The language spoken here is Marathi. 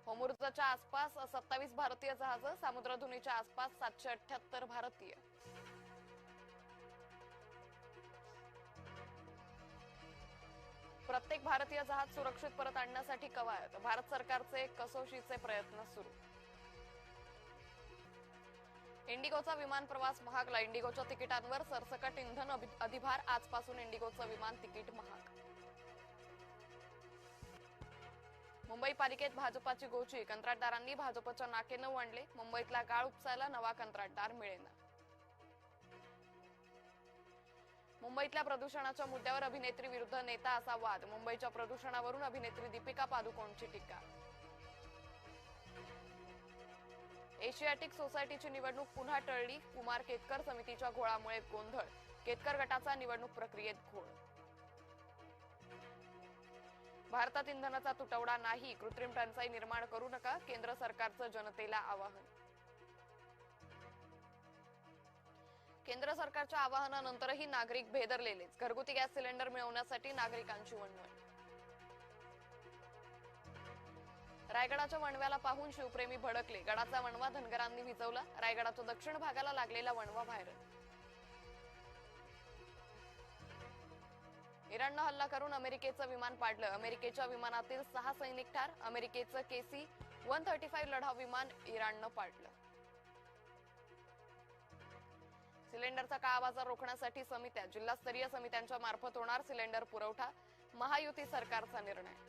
होर्मुझच्या आसपास 27 भारतीय जहाजं, समुद्रधुनीच्या आसपास 778 भारतीय. प्रत्येक भारतीय जहाज सुरक्षित परत आणण्यासाठी कवायत, भारत सरकारचे कसोशीचे प्रयत्न सुरू. इंडिगोचा विमान प्रवास महागला, इंडिगोच्या तिकिटांवर सरसकट इंधन अधिभार, आजपासून इंडिगोचं विमान तिकीट महाग. मुंबई पालिकेत भाजपाची गोची, कंत्राटदारांनी भाजपच्या नाकेनऊ आणले, मुंबईतला गाळ उपसायला नवा कंत्राटदार मिळेना. मुंबईतल्या प्रदूषणाच्या मुद्द्यावर अभिनेत्री विरुद्ध नेता असा वाद, मुंबईच्या प्रदूषणावरून अभिनेत्री दीपिका पादुकोणची टीका. एशियाटिक सोसायटीची निवडणूक पुन्हा टळली, कुमार केतकर समितीच्या घोळामुळे गोंधळ, केतकर गटाचा निवडणूक प्रक्रियेत घोळ. भारतात इंधनाचा तुटवडा नाही, कृत्रिम टंचाई निर्माण करू नका, केंद्र सरकारचं जनतेला आवाहन. केंद्र सरकारच्या आवाहनानंतरही नागरिक भेदरलेलेच, घरगुती गॅस सिलेंडर मिळवण्यासाठी नागरिकांची वणवण. रायगडाच्या वणव्याला पाहून शिवप्रेमी भडकले, गडाचा वणवा धनगरांनी विझवला, रायगडाच्या दक्षिण भागाला लागलेला वणवा व्हायरल. इराणनं हल्ला करून अमेरिकेचं विमान पाडलं, अमेरिकेच्या विमानातील 6 सैनिक ठार, अमेरिकेचं KC-135 लढाऊ विमान इराणनं पाडलं. सिलेंडरचा काळाबाजार रोखण्यासाठी समित्या, जिल्हास्तरीय समित्यांच्या मार्फत होणार सिलेंडर पुरवठा, महायुती सरकारचा निर्णय.